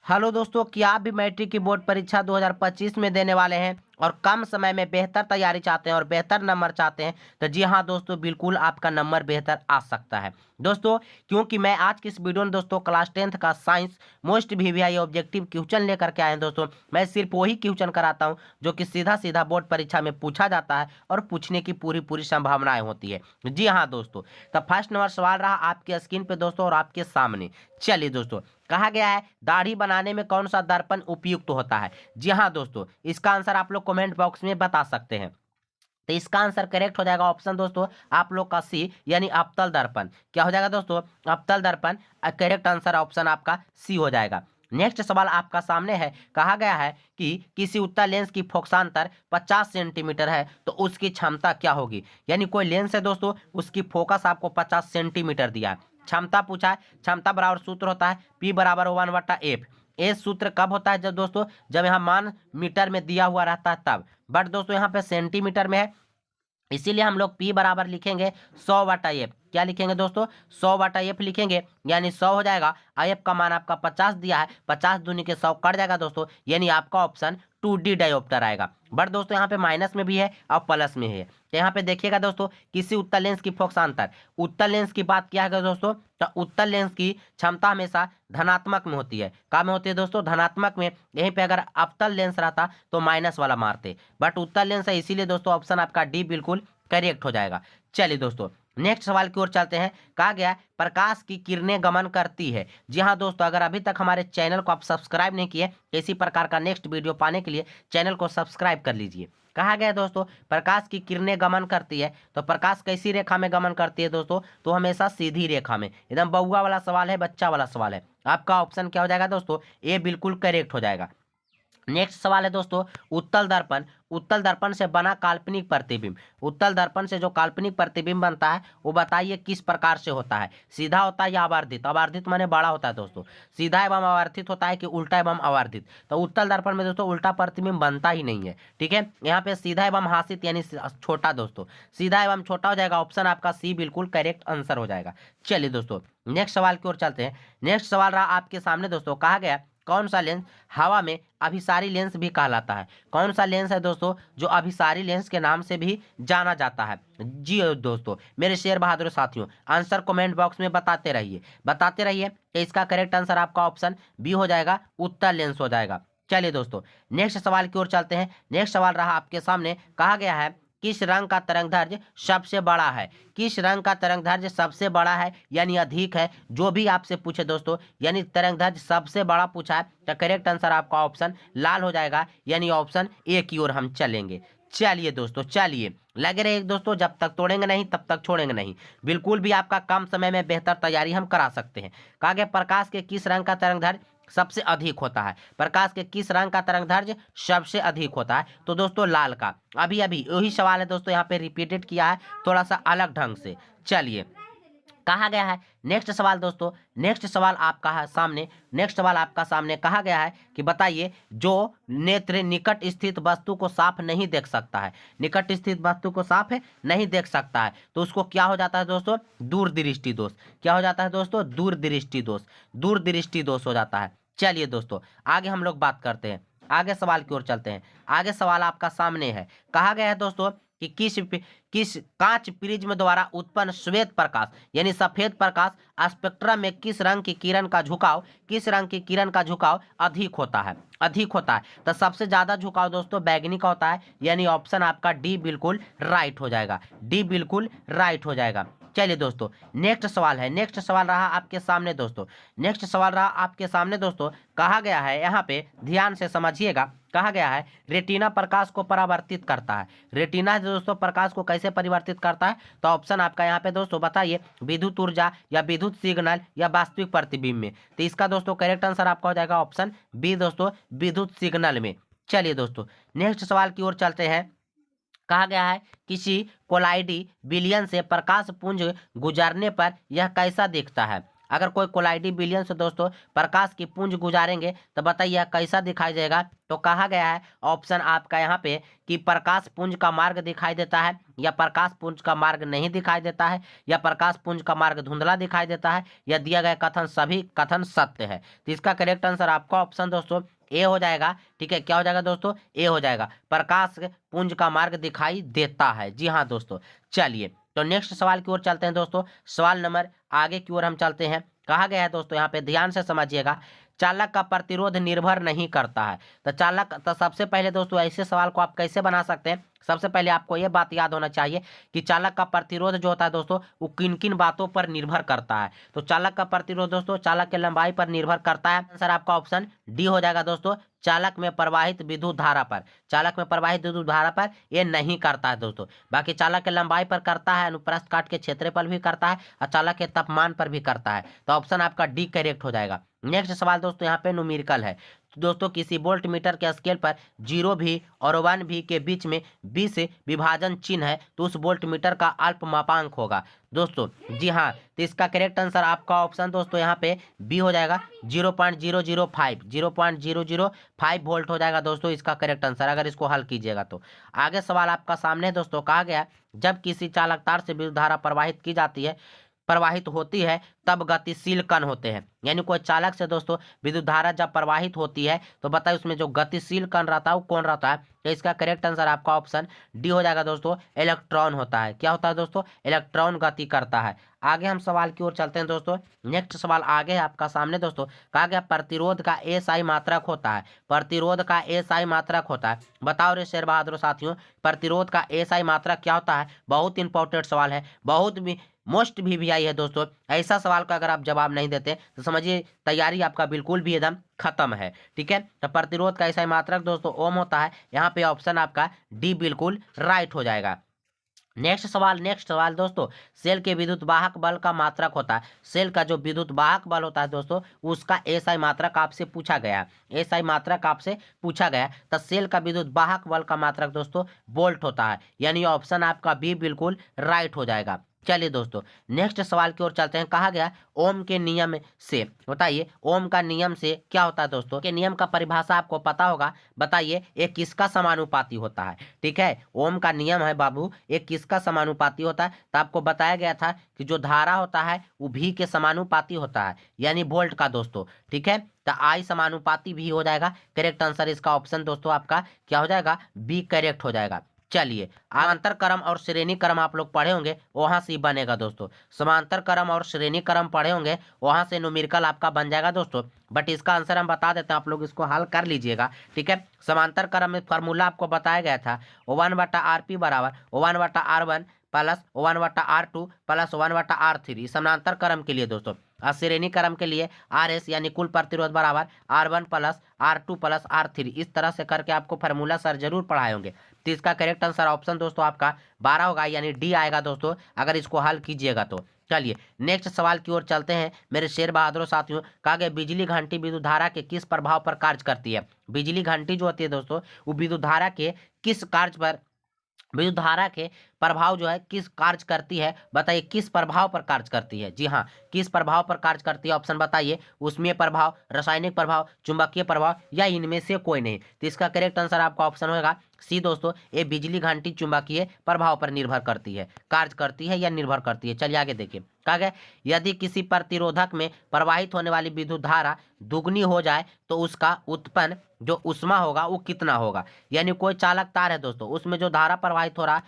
Hello दोस्तों, क्या आप भी मैट्रिक की बोर्ड परीक्षा 2025 में देने वाले हैं और कम समय में बेहतर तैयारी चाहते हैं और बेहतर नंबर चाहते हैं? तो जी हाँ दोस्तों, बिल्कुल आपका नंबर बेहतर आ सकता है दोस्तों। क्योंकि मैं आज की इस वीडियो में दोस्तों क्लास 10th का science most VVI objective question लेकर के आए हैं दोस्तों। मैं सिर्फ वही क्वेश्चन कराता हूँ जो कि सीधा सीधा बोर्ड परीक्षा में पूछा जाता है और पूछने की पूरी पूरी संभावनाएं होती है। जी हाँ दोस्तों, तो फर्स्ट नंबर सवाल रहा आपके स्क्रीन पे दोस्तों और आपके सामने। चलिए दोस्तों, कहा गया है दाढ़ी बनाने में कौन सा दर्पण उपयुक्त होता है? जी हाँ दोस्तों, इसका आंसर आप लोग कमेंट बॉक्स में बता सकते हैं। तो इसका आंसर करेक्ट हो जाएगा ऑप्शन दोस्तों आप लोग का सी, यानी अवतल दर्पण। क्या हो जाएगा दोस्तों? अवतल दर्पण। करेक्ट आंसर ऑप्शन आपका सी हो जाएगा। नेक्स्ट सवाल आपका सामने है। कहा गया है कि किसी उत्तल लेंस की फोकसांतर 50 सेंटीमीटर है तो उसकी क्षमता क्या होगी? यानी कोई लेंस है दोस्तों, उसकी फोकस आपको 50 सेंटीमीटर दिया है, क्षमता पूछा है। क्षमता बराबर सूत्र होता है P बराबर 1/F। ये सूत्र कब होता है? जब दोस्तों, जब यहाँ मान मीटर में दिया हुआ रहता है तब। बट दोस्तों यहाँ पे सेंटीमीटर में है, इसीलिए हम लोग P बराबर लिखेंगे 100/F। क्या लिखेंगे दोस्तों? 100/F लिखेंगे, यानी 100 हो जाएगा। F का मान आपका 50 दिया है, 50 दूनी के 100 कट जाएगा दोस्तों, यानी आपका ऑप्शन 2D डायोप्टर आएगा। बट दोस्तों यहाँ पे माइनस में भी है और प्लस में है। तो यहाँ पे देखिएगा दोस्तों, किसी उत्तल लेंस की फोकसांतर, उत्तल लेंस की बात किया है दोस्तों, तो उत्तल लेंस की क्षमता हमेशा धनात्मक में होती है। कहाँ में होती है दोस्तों? धनात्मक में। यहीं पे अगर अवतल लेंस रहता तो माइनस वाला मारते, बट उत्तल लेंस है, इसीलिए दोस्तों ऑप्शन आपका डी बिल्कुल करेक्ट हो जाएगा। चलिए दोस्तों, नेक्स्ट सवाल की ओर चलते हैं। कहा गया है प्रकाश की किरणें गमन करती है। जी हाँ दोस्तों, अगर अभी तक हमारे चैनल को आप सब्सक्राइब नहीं किए, इसी प्रकार का नेक्स्ट वीडियो पाने के लिए चैनल को सब्सक्राइब कर लीजिए। कहा गया है दोस्तों प्रकाश की किरणें गमन करती है, तो प्रकाश कैसी रेखा में गमन करती है दोस्तों? तो हमेशा सीधी रेखा में। एकदम बउआ वाला सवाल है, बच्चा वाला सवाल है। आपका ऑप्शन क्या हो जाएगा दोस्तों? ए बिल्कुल करेक्ट हो जाएगा। नेक्स्ट सवाल है दोस्तों उत्तल दर्पण। उत्तल दर्पण से बना काल्पनिक प्रतिबिंब, उत्तल दर्पण से जो काल्पनिक प्रतिबिंब बनता है वो बताइए किस प्रकार से होता है? सीधा होता है या आवर्धित? आवर्धित माने बड़ा होता है दोस्तों। सीधा एवं आवर्धित होता है कि उल्टा एवं आवर्धित? तो उत्तल दर्पण में दोस्तों उल्टा प्रतिबिंब बनता ही नहीं है। ठीक है, यहाँ पे सीधा एवं हासित यानी छोटा दोस्तों, सीधा एवं छोटा हो जाएगा। ऑप्शन आपका सी बिल्कुल करेक्ट आंसर हो जाएगा। चलिए दोस्तों, नेक्स्ट सवाल की ओर चलते हैं। नेक्स्ट सवाल रहा आपके सामने दोस्तों। कहा गया कौन सा लेंस हवा में अभिसारी लेंस भी कहलाता है? कौन सा लेंस है दोस्तों जो अभिसारी लेंस के नाम से भी जाना जाता है? जी दोस्तों, मेरे शेर बहादुर साथियों, आंसर कमेंट बॉक्स में बताते रहिए, बताते रहिए। तो इसका करेक्ट आंसर आपका ऑप्शन बी हो जाएगा, उत्तल लेंस हो जाएगा। चलिए दोस्तों, नेक्स्ट सवाल की ओर चलते हैं। नेक्स्ट सवाल रहा आपके सामने। कहा गया है किस रंग का तरंगदैर्घ्य सबसे बड़ा है? किस रंग का तरंगदैर्घ्य सबसे बड़ा है यानी अधिक है? जो भी आपसे पूछे दोस्तों, यानी तरंगदैर्घ्य सबसे बड़ा पूछा है, तो करेक्ट आंसर आपका ऑप्शन लाल हो जाएगा, यानी ऑप्शन ए की ओर हम चलेंगे। चलिए दोस्तों, चलिए लगे रहिए दोस्तों, जब तक तोड़ेंगे नहीं तब तक छोड़ेंगे नहीं। बिल्कुल भी आपका कम समय में बेहतर तैयारी हम करा सकते हैं। कहा गया प्रकाश के किस रंग का तरंगदैर्घ्य सबसे अधिक होता है? प्रकाश के किस रंग का तरंगदैर्घ्य सबसे अधिक होता है? तो दोस्तों लाल का। अभी अभी वही सवाल है दोस्तों, यहाँ पे रिपीटेड किया है थोड़ा सा अलग ढंग से। चलिए, कहा गया है नेक्स्ट सवाल दोस्तों, नेक्स्ट सवाल आपका है सामने। नेक्स्ट सवाल आपका सामने कहा गया है कि बताइए जो नेत्र निकट स्थित वस्तु को साफ नहीं देख सकता है, निकट स्थित वस्तु को साफ है नहीं देख सकता है, तो उसको क्या हो जाता है दोस्तों? दूरदृष्टि दोष। क्या हो जाता है दोस्तों? दूरदृष्टि दोष। दूरदृष्टि दोष हो जाता है। चलिए दोस्तों, आगे हम लोग बात करते हैं, आगे सवाल की ओर चलते हैं। आगे सवाल आपका सामने है। कहा गया है दोस्तों कि किस कांच प्रिज्म द्वारा उत्पन्न श्वेत प्रकाश यानी सफेद प्रकाश स्पेक्ट्रम में किस रंग की किरण का झुकाव, किस रंग की किरण का झुकाव अधिक होता है? अधिक होता है, तो सबसे ज्यादा झुकाव दोस्तों बैगनी का होता है, यानी ऑप्शन आपका डी बिल्कुल राइट हो जाएगा, डी बिल्कुल राइट हो जाएगा। चलिए दोस्तों, नेक्स्ट सवाल है। नेक्स्ट सवाल रहा आपके सामने दोस्तों। नेक्स्ट सवाल रहा आपके सामने दोस्तों। कहा गया है, यहाँ पे ध्यान से समझिएगा। कहा गया है रेटिना प्रकाश को परावर्तित करता है। रेटिना दोस्तों प्रकाश को कैसे परिवर्तित करता है? तो ऑप्शन आपका यहाँ पे दोस्तों बताइए, विद्युत ऊर्जा या विद्युत सिग्नल या वास्तविक प्रतिबिंब में? तो इसका दोस्तों करेक्ट आंसर आपका हो जाएगा ऑप्शन बी दोस्तों, विद्युत सिग्नल में। चलिए दोस्तों, नेक्स्ट सवाल की ओर चलते हैं। कहा गया है किसी कोलाइडी विलयन से प्रकाश पुंज गुजरने पर यह कैसा दिखता है? अगर कोई कोलाइडी बिलियन से दोस्तों प्रकाश की पुंज गुजारेंगे तो बताइए कैसा दिखाई देगा। तो कहा गया है ऑप्शन आपका यहाँ पे कि प्रकाश पुंज का मार्ग दिखाई देता है, या प्रकाश पुंज का मार्ग नहीं दिखाई देता है, या प्रकाश पुंज का मार्ग धुंधला दिखाई देता है, या दिया गया कथन सभी कथन सत्य है। तो इसका करेक्ट आंसर आपका ऑप्शन दोस्तों ए हो जाएगा। ठीक है, क्या हो जाएगा दोस्तों, ए हो जाएगा, प्रकाश पुंज का मार्ग दिखाई देता है। जी हाँ दोस्तों, चलिए तो नेक्स्ट सवाल की ओर चलते हैं दोस्तों। सवाल नंबर आगे की ओर हम चलते हैं। कहा गया है दोस्तों यहाँ पे ध्यान से समझिएगा, चालक का प्रतिरोध निर्भर नहीं करता है। तो चालक, तो सबसे पहले दोस्तों ऐसे सवाल को आप कैसे बना सकते हैं, सबसे पहले आपको यह बात याद होना चाहिए कि चालक का प्रतिरोध जो होता है दोस्तों वो किन किन बातों पर निर्भर करता है। तो चालक का प्रतिरोध दोस्तों चालक के लंबाई पर निर्भर करता है। आंसर आपका ऑप्शन डी हो जाएगा दोस्तों, चालक में प्रवाहित विद्युत धारा पर। चालक में प्रवाहित विद्युत धारा पर ये नहीं करता है दोस्तों। बाकी चालक के लंबाई पर करता है, अनुप्रस्थ काट के क्षेत्र पर भी करता है, और चालक के तापमान पर भी करता है। तो ऑप्शन आपका डी करेक्ट हो जाएगा। नेक्स्ट सवाल दोस्तों यहाँ पे न्यूमेरिकल है। तो दोस्तों किसी वोल्ट मीटर के स्केल पर 0 भी और 1 भी के बीच में 20 विभाजन चिन्ह है तो उस वोल्ट मीटर का अल्पमापांक होगा दोस्तों। जी हाँ, तो इसका करेक्ट आंसर आपका ऑप्शन दोस्तों यहाँ पे बी हो जाएगा, 0.005 वोल्ट हो जाएगा दोस्तों इसका करेक्ट आंसर, अगर इसको हल कीजिएगा तो। आगे सवाल आपका सामने दोस्तों, कहा गया जब किसी चालक तार से विद्युत धारा प्रवाहित होती है तब गतिशील कण होते हैं। यानी कोई चालक से दोस्तों विद्युत धारा जब प्रवाहित होती है तो बताइए उसमें जो गतिशील कण रहता है वो कौन रहता है। तो इसका करेक्ट आंसर आपका ऑप्शन डी हो जाएगा दोस्तों, इलेक्ट्रॉन होता है। क्या होता है दोस्तों, इलेक्ट्रॉन गति करता है। आगे हम सवाल की ओर चलते हैं दोस्तों। नेक्स्ट सवाल आगे है आपका सामने दोस्तों। कहा गया प्रतिरोध का एसआई मात्रक होता है। प्रतिरोध का एसआई मात्रक होता है। बताओ रे शेर बहादुर साथियों, प्रतिरोध का एसआई मात्रक क्या होता है। बहुत इंपॉर्टेंट सवाल है, बहुत भी मोस्ट वीवीआई है दोस्तों। ऐसा सवाल का अगर आप जवाब नहीं देते तो समझिए तैयारी आपका बिल्कुल भी एकदम खत्म है। ठीक है, तो प्रतिरोध का ऐसा मात्रक दोस्तों ओम होता है। यहाँ पे ऑप्शन आपका डी बिल्कुल राइट हो जाएगा। नेक्स्ट सवाल दोस्तों, सेल के विद्युत वाहक बल का मात्रक होता है। सेल का जो विद्युत वाहक बल होता है दोस्तों उसका एसआई मात्रक आपसे पूछा गया, एसआई मात्रक आपसे पूछा गया। तो सेल का विद्युत वाहक बल का मात्रक दोस्तों वोल्ट होता है। यानी ऑप्शन आपका बी बिल्कुल राइट हो जाएगा। चलिए दोस्तों नेक्स्ट सवाल की ओर चलते हैं। कहा गया ओम के नियम से, बताइए ओम का नियम से क्या होता है दोस्तों। के नियम का परिभाषा आपको पता होगा, बताइए ये किसका समानुपाती होता है। ठीक है, ओम का नियम है बाबू, ये किसका समानुपाती होता है। तो आपको बताया गया था कि जो धारा होता है वो भी के समानुपाती होता है, यानी वोल्ट का दोस्तों। ठीक है, तो आई समानुपाती भी हो जाएगा। करेक्ट आंसर इसका ऑप्शन दोस्तों आपका क्या हो जाएगा, बी करेक्ट हो जाएगा। चलिए समांतर क्रम और श्रेणी क्रम आप लोग पढ़े होंगे, वहां से बनेगा दोस्तों। समांतर क्रम और श्रेणी क्रम पढ़े होंगे, वहां से न्यूमेरिकल आपका बन जाएगा दोस्तों। बट इसका आंसर हम बता देते हैं, आप लोग इसको हल कर लीजिएगा। ठीक है, समांतर क्रम में फॉर्मूला आपको बताया गया था, 1/RP बराबर 1/R1 plus 1/R2 plus 1/R3 समानांतर क्रम के लिए दोस्तों। और श्रेणी क्रम के लिए RS यानी कुल प्रतिरोध बराबर R1 plus R2 plus R3, इस तरह से करके आपको फार्मूला सर जरूर पढ़ाए होंगे। तो इसका करेक्ट आंसर ऑप्शन दोस्तों आपका 12 होगा, यानी डी आएगा दोस्तों अगर इसको हल कीजिएगा तो। चलिए नेक्स्ट सवाल की ओर चलते हैं मेरे शेर बहादुर साथियों। कहा गया बिजली घंटी विद्युत धारा के किस प्रभाव पर कार्य करती है। बिजली घंटी जो होती है दोस्तों वो विद्युत धारा के किस कार्य पर, विद्युत धारा के प्रभाव जो है किस कार्य करती है, बताइए किस प्रभाव पर कार्य करती है। जी हाँ, किस प्रभाव पर कार्य करती है, ऑप्शन बताइए, उष्मीय प्रभाव, रासायनिक प्रभाव, चुंबकीय प्रभाव, या इनमें से कोई नहीं। तो इसका करेक्ट आंसर आपका ऑप्शन होगा सी दोस्तों, ये बिजली घंटी चुंबकीय प्रभाव पर निर्भर करती है, कार्य करती है या निर्भर करती है। चलिए आगे देखिए। कहा गया यदि किसी प्रतिरोधक में प्रवाहित होने वाली विद्युत धारा दुगनी हो जाए तो उसका उत्पन्न जो उष्मा होगा वो कितना होगा। यानी कोई चालक तार है दोस्तों, उसमें जो धारा प्रवाहित हो रहा है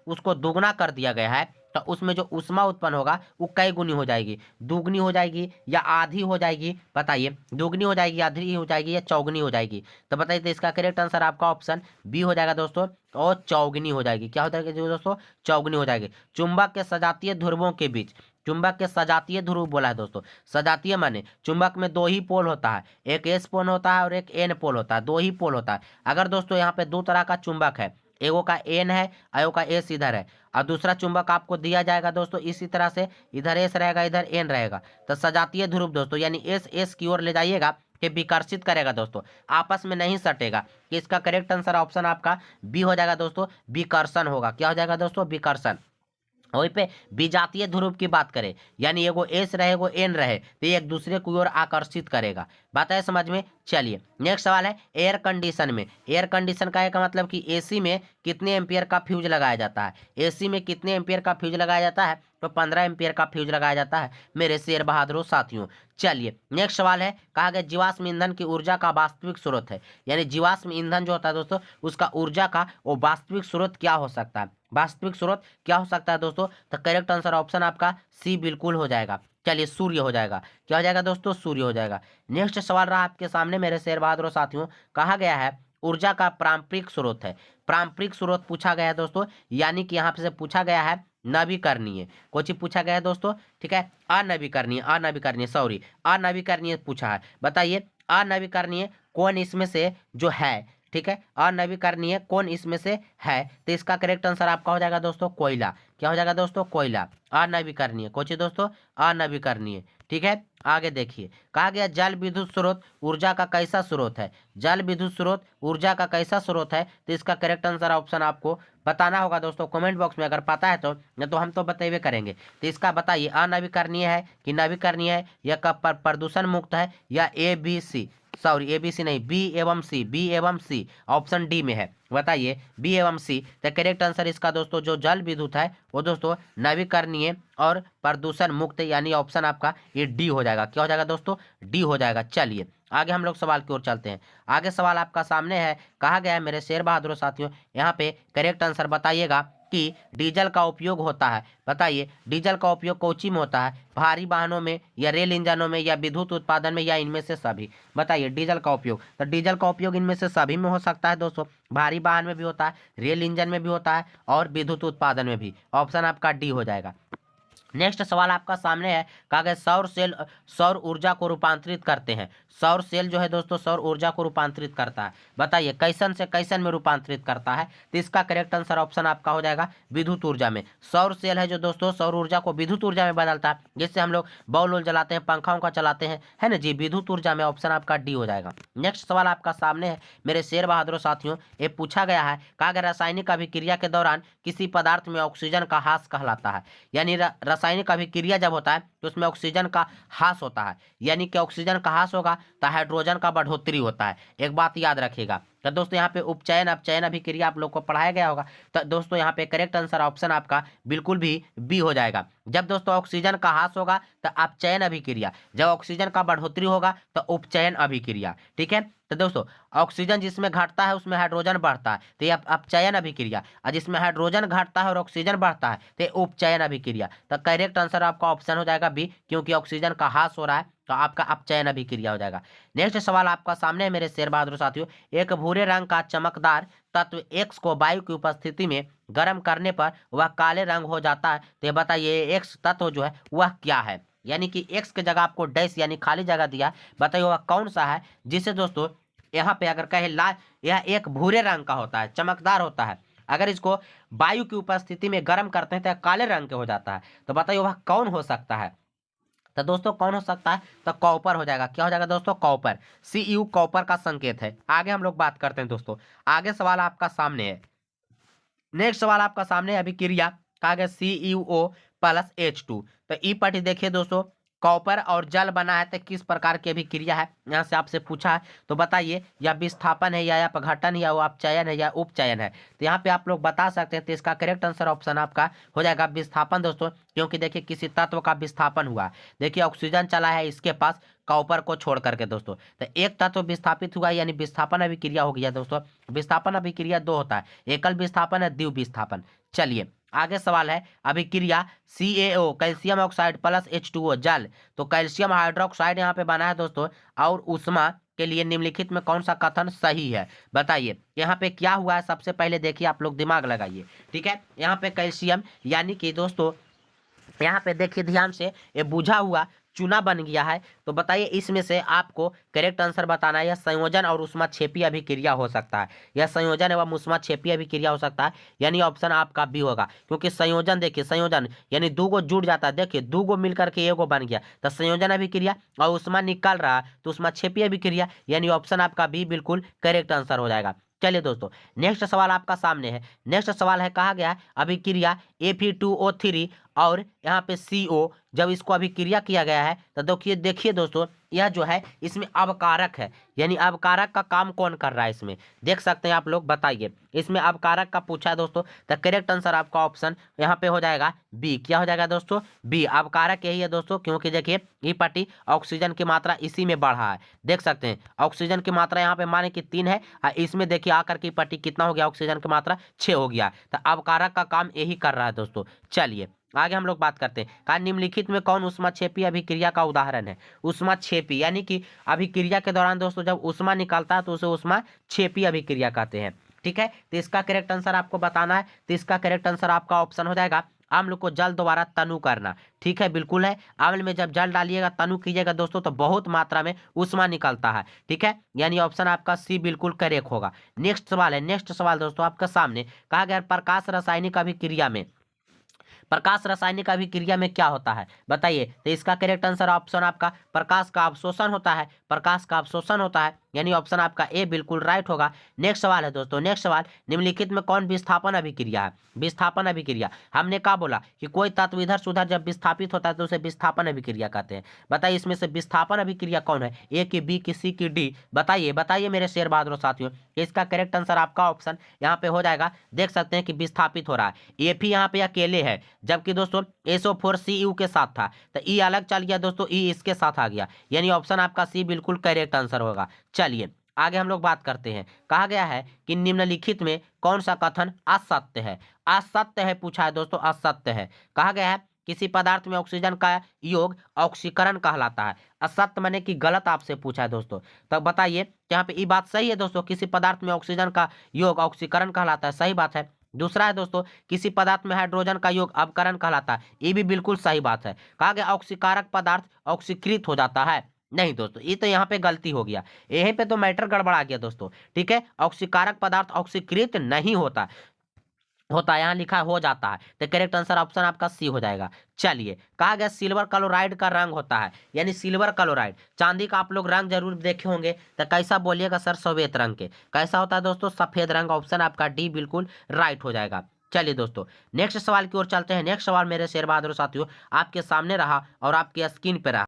उसको दुगना कर दिया गया है, तो उसमें जो उष्मा उत्पन्न होगा वो कई गुनी हो जाएगी, दुगनी हो जाएगी या आधी हो जाएगी। बताइए दुगनी हो जाएगी, आधी हो जाएगी या चौगुनी हो जाएगी। तो बताइए, तो इसका करेक्ट आंसर आपका ऑप्शन बी हो जाएगा दोस्तों, और चौगुनी हो जाएगी। क्या हो जाएगी दोस्तों, चौगुनी हो जाएगी। चुंबक के सजातीय ध्रुवों के बीच, चुंबक के सजातीय ध्रुव बोला है दोस्तों। सजातीय माने चुंबक में दो ही पोल होता है, एक एस पोल होता है और एक एन पोल होता है, दो ही पोल होता है। अगर दोस्तों यहाँ पे दो तरह का चुंबक है, एगो का एन है एगो का एस इधर है, और दूसरा चुंबक आपको दिया जाएगा दोस्तों इसी तरह से, इधर एस रहेगा इधर एन रहेगा। तो सजातीय ध्रुव दोस्तों यानी एस एस की ओर ले जाइएगा कि विकर्षित करेगा दोस्तों, आपस में नहीं सटेगा। कि इसका करेक्ट आंसर ऑप्शन आपका बी हो जाएगा दोस्तों, विकर्षण होगा। क्या हो जाएगा दोस्तों, विकर्षण। वहीं पे विजातीय ध्रुव की बात करें, यानी एगो एस रहे एगो एन रहे, तो ये एक दूसरे की ओर आकर्षित करेगा। बात है समझ में। चलिए नेक्स्ट सवाल है एयर कंडीशन में। एयर कंडीशन का एक मतलब कि एसी में कितने एम्पियर का फ्यूज लगाया जाता है। एसी में कितने एम्पियर का फ्यूज लगाया जाता है, तो 15 एम्पियर का फ्यूज लगाया जाता है मेरे शेर बहादुरों साथियों। चलिए नेक्स्ट सवाल है, कहा गया जीवाश्म ईंधन की ऊर्जा का वास्तविक स्रोत है, यानी जीवाश्म ईंधन जो होता है दोस्तों उसका ऊर्जा का वो वास्तविक स्रोत क्या हो सकता है। वास्तविक स्रोत क्या हो सकता है दोस्तों, तो करेक्ट आंसर ऑप्शन आपका सी बिल्कुल हो जाएगा। चलिए सूर्य हो जाएगा। क्या हो जाएगा दोस्तों, सूर्य हो जाएगा। नेक्स्ट सवाल रहा आपके सामने मेरे शेर बहादुर साथियों, कहा गया है ऊर्जा का पारंपरिक स्रोत है। पारंपरिक स्रोत पूछा गया है दोस्तों, यानी कि यहाँ से पूछा गया है नवीकरणीय। कोई चीज पूछा गया है दोस्तों, ठीक है, अनवीकरणीय, अनवीकरणीय सॉरी अनवीकरणीय पूछा है। बताइए अनवीकरणीय कौन इसमें से जो है, ठीक है, अनवीकरणीय कौन इसमें से है, तो इसका करेक्ट आंसर आपका हो जाएगा दोस्तों कोयला। क्या हो जाएगा दोस्तों, कोयला। अनवीकरणीय कौन चीज दोस्तों, अनवीकरणीय। ठीक है, आगे देखिए, कहा गया जल विद्युत स्रोत ऊर्जा का कैसा स्रोत है। जल विद्युत स्रोत ऊर्जा का कैसा स्रोत है, तो इसका करेक्ट आंसर ऑप्शन आपको बताना होगा दोस्तों कमेंट बॉक्स में, अगर पता है तो, नहीं तो हम तो बतेबे करेंगे। तो इसका बताइए अनवीकरणीय है कि नवीकरणीय है, या प्रदूषण मुक्त है, या A B C, sorry A B C नहीं, बी एवं सी, बी एवं सी ऑप्शन डी में है। बताइए बी एवं सी। तो करेक्ट आंसर इसका दोस्तों जो जल विद्युत है वो दोस्तों नवीकरणीय और प्रदूषण मुक्त, यानी ऑप्शन आपका ये डी हो जाएगा। क्या हो जाएगा दोस्तों, डी हो जाएगा। चलिए आगे हम लोग सवाल की ओर चलते हैं। आगे सवाल आपका सामने है, कहा गया है मेरे शेर बहादुर साथियों, यहाँ पे करेक्ट आंसर बताइएगा कि डीजल का उपयोग होता है। बताइए डीजल का उपयोग कोची में होता है, भारी वाहनों में, या रेल इंजनों में, या विद्युत उत्पादन में, या इनमें से सभी। बताइए डीजल का उपयोग, तो डीजल का उपयोग इनमें से सभी में हो सकता है दोस्तों। भारी वाहन में भी होता है, रेल इंजन में भी होता है, और विद्युत उत्पादन में भी। ऑप्शन आपका डी हो जाएगा। नेक्स्ट सवाल आपका सामने है, कहा गया सौर सेल सौर ऊर्जा को रूपांतरित करते हैं। सौर सेल जो है दोस्तों सौर ऊर्जा को रूपांतरित करता है। बताइए कैसन से कैसन में रूपांतरित करता है, तो इसका करेक्ट आंसर ऑप्शन आपका हो जाएगा विद्युत ऊर्जा में। सौर सेल है जो दोस्तों सौर ऊर्जा को विद्युत ऊर्जा में बदलता है, जिससे हम लोग बॉल वॉल जलाते हैं, पंखा का चलाते हैं, है ना जी, विद्युत ऊर्जा में। ऑप्शन आपका डी हो जाएगा। नेक्स्ट सवाल आपका सामने है मेरे शेर बहादुर साथियों, ये पूछा गया है, कहा गया रासायनिक अभिक्रिया के दौरान किसी पदार्थ में ऑक्सीजन का ह्रास कहलाता है। यानी रासायनिक अभिक्रिया जब होता है तो उसमें ऑक्सीजन का ह्रास होता है, यानी कि ऑक्सीजन का ह्रास होगा तो हाइड्रोजन का बढ़ोतरी होता है। एक बात याद रखिएगा। तो दोस्तों यहाँ पे उपचयन अपचयन अभिक्रिया आप लोग को पढ़ाया गया होगा। तो दोस्तों यहाँ पे करेक्ट आंसर ऑप्शन आपका बिल्कुल भी बी हो जाएगा। जब दोस्तों ऑक्सीजन का ह्रास होगा तो अपचयन अभिक्रिया, जब ऑक्सीजन का बढ़ोतरी होगा तो उपचयन अभिक्रिया। ठीक है, तो दोस्तों ऑक्सीजन जिसमें घटता है उसमें हाइड्रोजन बढ़ता है, तो ये अपचयन अभिक्रिया, और जिसमें हाइड्रोजन घटता है और ऑक्सीजन बढ़ता है तो ये उपचयन अभिक्रिया। तो करेक्ट आंसर आपका ऑप्शन हो जाएगा बी, क्योंकि ऑक्सीजन का ह्रास हो रहा है तो आपका अपचयन अभिक्रिया हो जाएगा। नेक्स्ट सवाल आपका सामने है मेरे शेर बहादुर साथियों, एक भूरे रंग का चमकदार तत्व एक्स को वायु की उपस्थिति में गर्म करने पर वह काले रंग हो जाता है। तो ये बताइए एक्स तत्व जो है वह क्या है, यानी कि एक्स की जगह आपको डैश यानी खाली जगह दिया, बताइए वह कौन सा है, जिसे दोस्तों यहाँ पे अगर कहे लाल, यह एक भूरे रंग का होता है, चमकदार होता है, अगर इसको वायु की उपस्थिति में गर्म करते हैं तो काले रंग के हो जाता है। तो बताइए वह कौन हो सकता है, तो दोस्तों कौन हो सकता है, तो कॉपर हो जाएगा। क्या हो जाएगा दोस्तों, कॉपर। Cu कॉपर का संकेत है। आगे हम लोग बात करते हैं दोस्तों। आगे सवाल आपका सामने है, नेक्स्ट सवाल आपका सामने है अभिक्रिया, कहा गया CuO प्लस H2। तो ई पटी देखिए दोस्तों, कॉपर और जल बना है तो किस प्रकार की अभिक्रिया है, यहाँ से आपसे पूछा है। तो बताइए या विस्थापन है, या अपघटन, या अपचयन है, या उपचयन है। तो यहाँ पे आप लोग बता सकते हैं। तो इसका करेक्ट आंसर ऑप्शन आपका हो जाएगा विस्थापन दोस्तों, क्योंकि देखिए किसी तत्व का विस्थापन हुआ। देखिए ऑक्सीजन चला है इसके पास कॉपर को छोड़ करके दोस्तों, तो एक तत्व विस्थापित हुआ यानी विस्थापन अभिक्रिया हो गया दोस्तों। विस्थापन अभिक्रिया दो होता है, एकल विस्थापन है, द्वि विस्थापन। चलिए आगे सवाल है अभिक्रिया CaO calcium oxide plus H2O जल। तो कैल्शियम हाइड्रोक्साइड यहाँ पे बना है दोस्तों, और उष्मा के लिए निम्नलिखित में कौन सा कथन सही है। बताइए यहाँ पे क्या हुआ है, सबसे पहले देखिए आप लोग दिमाग लगाइए। ठीक है, यहाँ पे कैल्शियम यानी कि दोस्तों यहाँ पे देखिए ध्यान से, ये बुझा हुआ चूना बन गया है। तो बताइए इसमें से आपको करेक्ट आंसर बताना है। यह संयोजन और उष्माक्षेपी अभिक्रिया हो सकता है, यह संयोजन एवं उष्माक्षेपी अभिक्रिया हो सकता है, यानी ऑप्शन आपका बी होगा। क्योंकि संयोजन देखिए, संयोजन यानी दो गो जुड़ जाता है, देखिए दो गो मिलकर के एगो बन गया, तो संयोजन अभिक्रिया, और उष्मा निकल रहा तो उष्माक्षेपी अभिक्रिया, यानी ऑप्शन आपका बी बिल्कुल करेक्ट आंसर हो जाएगा। चलिए दोस्तों, नेक्स्ट सवाल आपका सामने है। नेक्स्ट सवाल है, कहा गया है अभिक्रिया Fe2O3 और यहाँ पे CO, जब इसको अभिक्रिया किया गया है तो देखिए देखिए दोस्तों, यह जो है इसमें अवकारक है, यानी अवकारक का काम कौन कर रहा है इसमें, देख सकते हैं आप लोग, बताइए। इसमें अवकारक का पूछा है दोस्तों, तो करेक्ट आंसर आपका ऑप्शन यहाँ पे हो जाएगा बी। क्या हो जाएगा दोस्तों? बी। अवकारक यही है दोस्तों, क्योंकि देखिए ये पार्टी ऑक्सीजन की मात्रा इसी में बढ़ा है, देख सकते हैं ऑक्सीजन की मात्रा यहाँ पे माने कि 3 है, और इसमें देखिए आकर की पार्टी कितना हो गया, ऑक्सीजन की मात्रा 6 हो गया। तो अवकारक का काम यही कर रहा है दोस्तों। चलिए आगे हम लोग बात करते हैं, कहा निम्नलिखित में कौन ऊष्माक्षेपी अभिक्रिया का उदाहरण है? ऊष्माक्षेपी यानी कि अभिक्रिया के दौरान दोस्तों जब ऊष्मा निकलता है तो उसे ऊष्माक्षेपी अभिक्रिया कहते हैं। ठीक है, तो इसका करेक्ट आंसर आपको बताना है। तो इसका करेक्ट आंसर आपका ऑप्शन हो जाएगा अम्ल को जल द्वारा तनु करना। ठीक है, बिल्कुल है। अम्ल में जब जल डालिएगा, तनु कीजिएगा दोस्तों, तो बहुत मात्रा में ऊष्मा निकलता है। ठीक है, यानी ऑप्शन आपका सी बिल्कुल करेक्ट होगा। नेक्स्ट सवाल है, नेक्स्ट सवाल दोस्तों आपके सामने, कहा गया प्रकाश रासायनिक अभिक्रिया में, प्रकाश रासायनिक अभिक्रिया में क्या होता है बताइए? तो इसका करेक्ट आंसर ऑप्शन आपका प्रकाश का अवशोषण होता है, प्रकाश का अवशोषण होता है, यानी ऑप्शन आपका ए बिल्कुल राइट होगा। नेक्स्ट सवाल है दोस्तों, नेक्स्ट सवाल, निम्नलिखित में कौन विस्थापन अभिक्रिया है? विस्थापन अभिक्रिया, हमने कहा बोला कि कोई तत्व इधर से उधर जब विस्थापित होता है तो उसे विस्थापन अभिक्रिया कहते हैं। बताइए इसमें से विस्थापन अभिक्रिया कौन है? ए की, बी की, सी की, डी? बताइए बताइए मेरे शेर बहादुर साथियों। इसका करेक्ट आंसर आपका ऑप्शन यहाँ पे हो जाएगा, देख सकते हैं कि विस्थापित हो रहा है। ए भी यहाँ पे अकेले है, जबकि दोस्तों SO4CU के साथ था, तो ई अलग चल गया दोस्तों, ई इसके साथ आ गया, यानी ऑप्शन आपका सी बिल्कुल करेक्ट आंसर होगा। चलिए आगे हम लोग बात करते हैं, कहा गया है कि निम्नलिखित में कौन सा कथन असत्य है? असत्य है पूछा है दोस्तों, असत्य है। कहा गया है किसी पदार्थ में ऑक्सीजन का योग ऑक्सीकरण कहलाता है। असत्य माने कि गलत आपसे पूछा है दोस्तों, तो बताइए यहाँ पे ये बात सही है दोस्तों, किसी पदार्थ में ऑक्सीजन का योग ऑक्सीकरण कहलाता है, सही बात है। दूसरा है दोस्तों, किसी पदार्थ में हाइड्रोजन का योग अपकरण कहलाता है, ये भी बिल्कुल सही बात है। कहा गया ऑक्सीकारक पदार्थ ऑक्सीकृत हो जाता है, नहीं दोस्तों, ये तो यहाँ पे गलती हो गया, यहीं पे तो मैटर गड़बड़ा गया दोस्तों। ठीक है, ऑक्सीकारक पदार्थ ऑक्सीकृत नहीं होता, यहाँ लिखा हो जाता है, तो करेक्ट आंसर ऑप्शन आपका सी हो जाएगा। चलिए, कहा गया सिल्वर क्लोराइड का रंग होता है, यानी सिल्वर क्लोराइड, चांदी का आप लोग रंग जरूर देखे होंगे, तो कैसा बोलिएगा सर? सफेद रंग के। कैसा होता है दोस्तों? सफेद रंग। ऑप्शन आपका डी बिल्कुल राइट हो जाएगा। चलिए दोस्तों नेक्स्ट सवाल की ओर चलते हैं। नेक्स्ट सवाल मेरे शेर बहादुर साथियों आपके सामने रहा और आपके स्क्रीन पे रहा,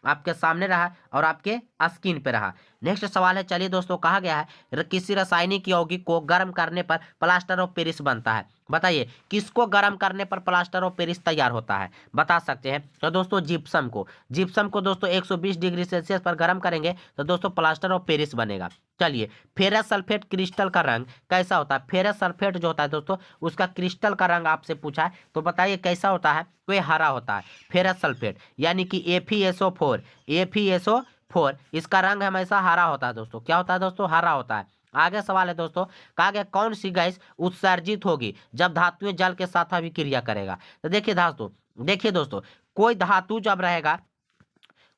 आपके सामने रहा और आपके स्क्रीन पे रहा। नेक्स्ट सवाल है, चलिए दोस्तों, कहा गया है किसी रासायनिक यौगिक को गर्म करने पर प्लास्टर ऑफ पेरिस बनता है। बताइए किसको गर्म करने पर प्लास्टर ऑफ पेरिस तैयार होता है? बता सकते हैं तो दोस्तों जिप्सम को। जिप्सम को दोस्तों 120 डिग्री सेल्सियस पर गर्म करेंगे तो दोस्तों प्लास्टर ऑफ पेरिस बनेगा। चलिए, फेरस सल्फेट क्रिस्टल का रंग कैसा होता है? फेरस सल्फेट जो होता है दोस्तों, उसका क्रिस्टल का रंग आपसे पूछा है, तो बताइए कैसा होता है? तो ये हरा होता है फेरस सल्फेट, यानी कि FeSO4, FeSO4 इसका रंग हमेशा हरा होता है दोस्तों। क्या होता है दोस्तों? हरा होता है। आगे सवाल है दोस्तों, कहा गया कौन सी गैस उत्सर्जित होगी जब धातुएं जल के साथ अभिक्रिया करेगा? तो देखिए दोस्तों, कोई धातु जब रहेगा,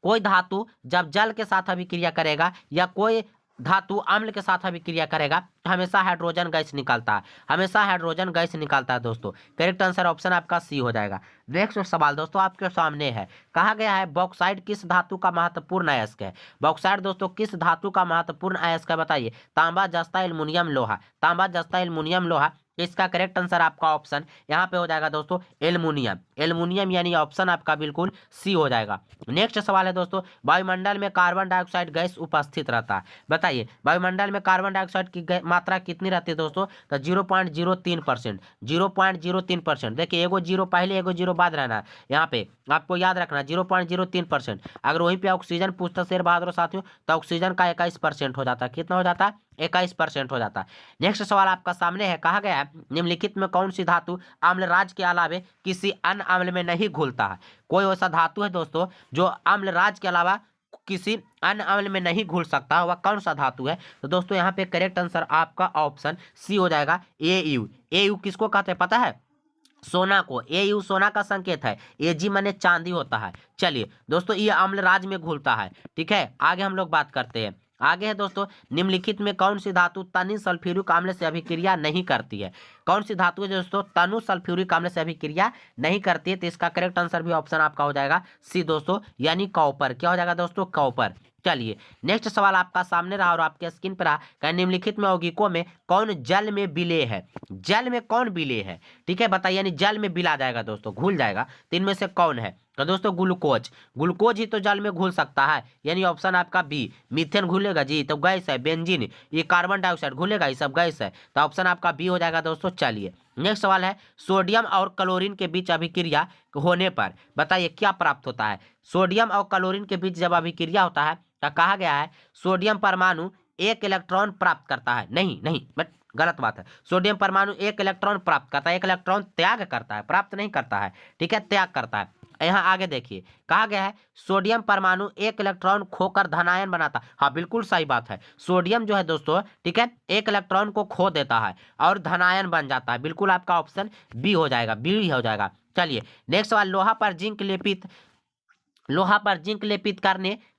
कोई धातु जब जल के साथ अभिक्रिया करेगा या कोई धातु अम्ल के साथ अभिक्रिया करेगा तो हमेशा हाइड्रोजन गैस निकलता है, हमेशा हाइड्रोजन गैस निकलता है दोस्तों। करेक्ट आंसर ऑप्शन आपका सी हो जाएगा। नेक्स्ट सवाल दोस्तों आपके सामने है, कहा गया है बॉक्साइट किस धातु का महत्वपूर्ण अयस्क है? बॉक्साइट दोस्तों किस धातु का महत्वपूर्ण अयस्क है? बताइए। तांबा, जस्ता, एल्युमिनियम, लोहा। तांबा, जस्ता, एल्युमिनियम, लोहा। इसका करेक्ट आंसर आपका ऑप्शन यहाँ पे हो जाएगा दोस्तों एल्युमिनियम। एल्युमिनियम यानी ऑप्शन आपका बिल्कुल सी हो जाएगा। नेक्स्ट सवाल है दोस्तों, वायुमंडल में कार्बन डाइऑक्साइड गैस उपस्थित रहता है। बताइए वायुमंडल में कार्बन डाइऑक्साइड की मात्रा कितनी रहती है दोस्तों? तो 0.03%, 0.03%। देखिए एगो जीरो पहले एगो जीरो बाद रहना है, यहाँ पे आपको याद रखना 0.03%। अगर वहीं पे ऑक्सीजन पूछता शेर बहादुर साथियों तो ऑक्सीजन का 21% हो जाता है। कितना हो जाता है? 21% हो जाता है। नेक्स्ट सवाल आपका सामने है, कहा गया है निम्नलिखित में कौन सी धातु अम्लराज के अलावे किसी अन्य अम्ल में नहीं घुलता है? कोई ऐसा धातु है दोस्तों जो अम्लराज के अलावा किसी अन्य अम्ल में नहीं घुल सकता, वह कौन सा धातु है? तो दोस्तों यहाँ पे करेक्ट आंसर आपका ऑप्शन सी हो जाएगा AU। AU किसको कहते हैं पता है? सोना को। AU सोना का संकेत है, AG माने चांदी होता है। चलिए दोस्तों ये अम्लराज में घुलता है। ठीक है, आगे हम लोग बात करते हैं। आगे है दोस्तों, निम्नलिखित में कौन सी धातु तनि सल्फ्यूरिक अम्ल से अभिक्रिया नहीं करती है? कौन सी धातु है दोस्तों तनु सल्फ्यूरिक अम्ल से अभिक्रिया नहीं करती है? तो इसका करेक्ट आंसर भी ऑप्शन आपका हो जाएगा सी दोस्तों, यानी कॉपर। क्या हो जाएगा दोस्तों? कॉपर। चलिए नेक्स्ट सवाल आपका सामने रहा और आपके स्क्रीन पर रहा, निम्नलिखित में यौगिकों में कौन जल में विलेय है? जल में कौन विलेय है? ठीक है बताइए, यानी जल में विला जाएगा दोस्तों, घुल जाएगा, तो इनमें से कौन है? तो दोस्तों ग्लूकोज, ग्लूकोज ही तो जल में घुल सकता है, यानी ऑप्शन आपका बी। मीथेन घुलेगा जी, तो गैस है। बेंजीन, ये कार्बन डाइऑक्साइड घुलेगा, ये सब गैस है, तो ऑप्शन आपका बी हो जाएगा दोस्तों। चलिए नेक्स्ट सवाल है, सोडियम और क्लोरीन के बीच अभिक्रिया होने पर बताइए क्या प्राप्त होता है? सोडियम और क्लोरीन के बीच जब अभिक्रिया होता है तो कहा गया है सोडियम परमाणु एक इलेक्ट्रॉन प्राप्त करता है। नहीं नहीं, बट गलत बात है। सोडियम परमाणु एक इलेक्ट्रॉन प्राप्त करता है, एक इलेक्ट्रॉन त्याग करता है, प्राप्त नहीं करता है। ठीक है, त्याग करता है। यहाँ आगे देखिए, कहा गया है सोडियम परमाणु एक इलेक्ट्रॉन खोकर धनायन बनाता। हाँ बिल्कुल सही बात है, सोडियम जो है दोस्तों, ठीक है, एक इलेक्ट्रॉन को खो देता है और धनायन बन जाता है। बिल्कुल आपका ऑप्शन बी हो जाएगा, बी हो जाएगा। चलिए नेक्स्ट सवाल, लोहा पर जिंक लेपित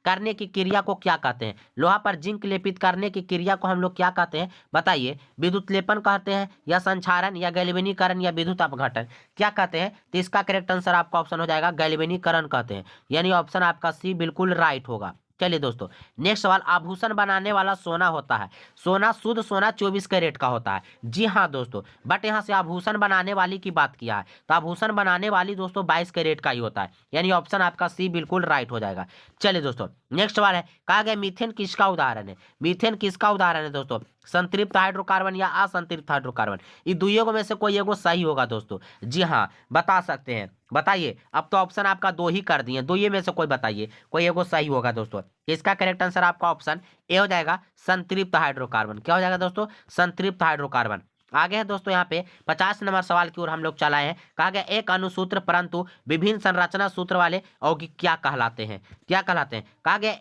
करने की क्रिया को क्या कहते हैं? लोहा पर जिंक लेपित करने की क्रिया को हम लोग क्या कहते हैं बताइए? विद्युत लेपन कहते हैं, या संक्षारण, या गैल्वेनीकरण, या विद्युत अपघटन, क्या कहते हैं? तो इसका करेक्ट आंसर आपका ऑप्शन हो जाएगा गैल्वेनीकरण कहते हैं, यानी ऑप्शन आपका सी बिल्कुल राइट होगा। चलिए दोस्तों नेक्स्ट सवाल, आभूषण बनाने वाला सोना होता है, सोना शुद्ध सोना 24 कैरेट का होता है। जी हाँ दोस्तों, बट यहाँ से आभूषण बनाने वाली की बात किया है, तो आभूषण बनाने वाली दोस्तों 22 कैरेट का ही होता है, यानी ऑप्शन आपका सी बिल्कुल राइट हो जाएगा। चलिए दोस्तों नेक्स्ट सवाल है, कहा गया मीथेन किसका उदाहरण है? मीथेन किसका उदाहरण है दोस्तों? संतृप्त हाइड्रोकार्बन या असंतृप्त हाइड्रोकार्बन, ये दुइयों में से कोई एगो सही होगा दोस्तों। जी हाँ बता सकते हैं, बताइए। अब तो ऑप्शन आपका दो ही कर दिए, दो में से कोई बताइए, कोई एगो सही होगा दोस्तों। इसका करेक्ट आंसर आपका ऑप्शन ए हो जाएगा, संतृप्त हाइड्रोकार्बन। क्या हो जाएगा दोस्तों? संतृप्त हाइड्रोकार्बन। आगे है दोस्तों यहाँ पे 50 नंबर सवाल की ओर हम लोग चलाए हैं। कहा गया एक अनुसूत्र परंतु विभिन्न संरचना सूत्र वाले यौगिक क्या कहलाते हैं? क्या कहलाते हैं? कहा गया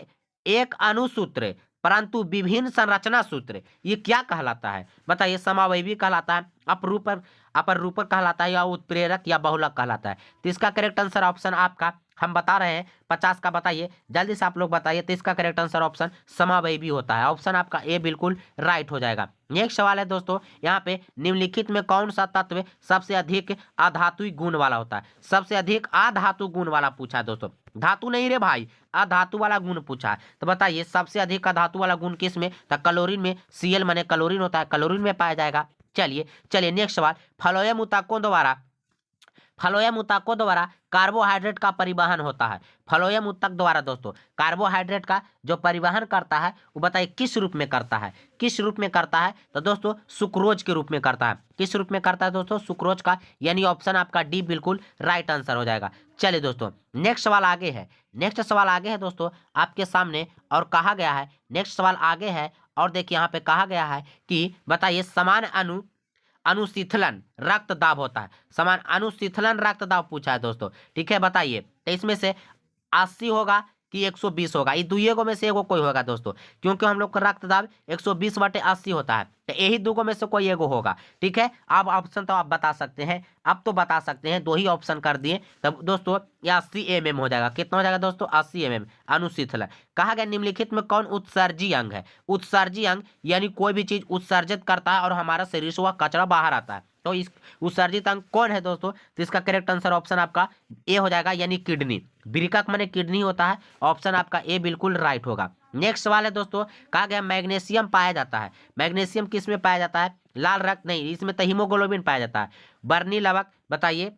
एक अनुसूत्र परंतु विभिन्न संरचना सूत्र, ये क्या कहलाता है बताइए? समावयवी कहलाता है, अपरूपक कहलाता है, या उत्प्रेरक, या बहुलक कहलाता है? तो इसका करेक्ट आंसर ऑप्शन आपका हम बता रहे हैं 50 का, बताइए जल्दी से आप लोग बताइए। तो इसका करेक्ट आंसर ऑप्शन समावयवी होता है, ऑप्शन आपका ए बिल्कुल राइट हो जाएगा। नेक्स्ट सवाल है दोस्तों यहाँ पे, निम्नलिखित में कौन सा तत्व सबसे अधिक अधातुई गुण वाला होता है? सबसे अधिक अधातु गुण वाला पूछा है दोस्तों, धातु नहीं रे भाई, अधातु वाला गुण पूछा है। तो बताइए सबसे अधिक अधातु वाला गुण किस में? तो क्लोरीन में, Cl माने क्लोरीन होता है, क्लोरीन में पाया जाएगा। चलिए नेक्स्ट सवाल, फ्लोएम ऊतकों द्वारा कार्बोहाइड्रेट का परिवहन होता है। फ्लोएम ऊतक द्वारा दोस्तों कार्बोहाइड्रेट का जो परिवहन करता है वो बताइए किस रूप में करता है? किस रूप में करता है? तो दोस्तों सुक्रोज के रूप में करता है। किस रूप में करता है दोस्तों? सुक्रोज का, यानी ऑप्शन आपका डी बिल्कुल राइट आंसर हो जाएगा। चलिए दोस्तों नेक्स्ट सवाल आगे है दोस्तों आपके सामने, और कहा गया है नेक्स्ट सवाल आगे है, और देखिए यहाँ पे कहा गया है कि बताइए समान अनुशीतलन रक्त दाब होता है। समान अनुशीतलन रक्त दाब पूछा है दोस्तों, ठीक है बताइए। तो इसमें से 80 होगा कि 120 होगा? ये दुइयों में से एगो कोई होगा दोस्तों, क्योंकि हम लोग का रक्त दाब 120/80 होता है, तो यही दो में से कोई एगो होगा। ठीक है, अब ऑप्शन तो आप बता सकते हैं, अब तो बता सकते हैं, दो ही ऑप्शन कर दिए, तब दोस्तों ये 80 mm हो जाएगा। कितना हो जाएगा दोस्तों? 80 mm अनुशीतलन। कहा गया निम्नलिखित में कौन उत्सर्जी अंग है? उत्सर्जी अंग यानी कोई भी चीज उत्सर्जित करता है और हमारा शरीर से वह कचरा बाहर आता है, तो इस उत्सर्जित अंग कौन है दोस्तों? तो इसका करेक्ट आंसर ऑप्शन आपका ए हो जाएगा, यानी किडनी। वृक्क माने किडनी होता है, ऑप्शन आपका ए बिल्कुल राइट होगा। नेक्स्ट सवाल है दोस्तों, कहा गया मैग्नीशियम पाया जाता है। मैग्नीशियम किस में पाया जाता है? लाल रक्त नहीं, इसमें तो हीमोग्लोबिन पाया जाता है। बर्नी लवक बताइए।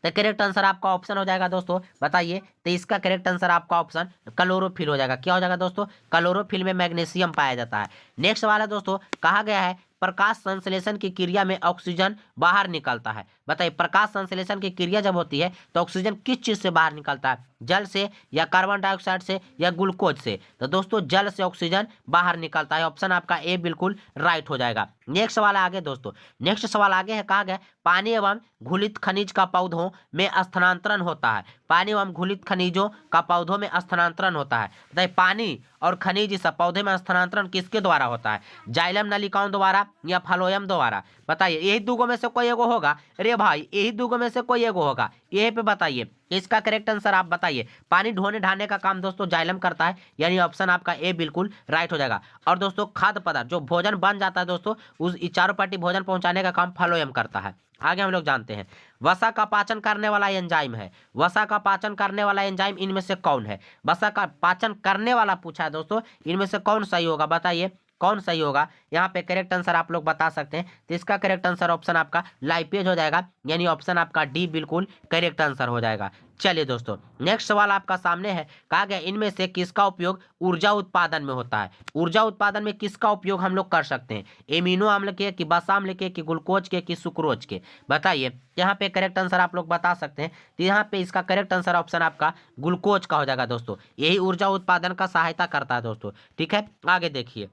तो करेक्ट आंसर आपका ऑप्शन हो जाएगा दोस्तों, बताइए। तो इसका करेक्ट आंसर आपका ऑप्शन क्लोरोफिल हो जाएगा। क्या हो जाएगा दोस्तों? क्लोरोफिल में मैग्नीशियम पाया जाता है। नेक्स्ट सवाल है दोस्तों, कहा गया है प्रकाश संश्लेषण की क्रिया में ऑक्सीजन बाहर निकलता है। बताइए प्रकाश संश्लेषण की क्रिया जब होती है तो ऑक्सीजन किस चीज से बाहर निकलता है? जल से, या कार्बन डाइऑक्साइड से, या ग्लूकोज से? तो दोस्तों जल से ऑक्सीजन बाहर निकलता है, ऑप्शन आपका ए बिल्कुल राइट हो जाएगा। नेक्स्ट सवाल आगे दोस्तों, नेक्स्ट सवाल आगे है, कहा गया पानी एवं घुलित खनिज का पौधों में स्थानांतरण होता है। पानी एवं घुलित खनिजों का पौधों में स्थानांतरण होता है। बताइए पानी और खनिज सब पौधे में स्थानांतरण किसके द्वारा होता है? जाइलम नलिकाओं द्वारा, या फ्लोएम द्वारा? बताइए, यही दूगो में से कोई एगो होगा। अरे भाई, यही दूगो में से कोई एगो होगा। यही पे बताइए इसका करेक्ट आंसर आप बताइए। पानी ढोने ढाने का काम दोस्तों जाइलम करता है, यानी ऑप्शन आपका ए बिल्कुल राइट हो जाएगा। और दोस्तों खाद्य पदार्थ जो भोजन बन जाता है दोस्तों, उस चारों पार्टी भोजन पहुंचाने का काम फ्लोएम करता है। आगे हम लोग जानते हैं, वसा का पाचन करने वाला एंजाइम है। वसा का पाचन करने वाला एंजाइम इनमें से कौन है? वसा का पाचन करने वाला पूछा है दोस्तों, इनमें से कौन सही होगा? बताइए कौन सही होगा? यहाँ पे करेक्ट आंसर आप लोग बता सकते हैं। तो इसका करेक्ट आंसर ऑप्शन आपका लाइपेज हो जाएगा, यानी ऑप्शन आपका डी बिल्कुल करेक्ट आंसर हो जाएगा। चलिए दोस्तों, नेक्स्ट सवाल आपका सामने है। कहा गया इनमें से किसका उपयोग ऊर्जा उत्पादन में होता है? ऊर्जा उत्पादन में किसका उपयोग हम लोग कर सकते हैं? एमिनो अम्ल के, कि वसा अम्ल के, कि ग्लूकोज के, कि सुक्रोज के? बताइए, यहाँ पे करेक्ट आंसर आप लोग बता सकते हैं। तो यहाँ पे इसका करेक्ट आंसर ऑप्शन आपका ग्लूकोज का हो जाएगा दोस्तों। यही ऊर्जा उत्पादन का सहायता करता है दोस्तों। ठीक है, आगे देखिए,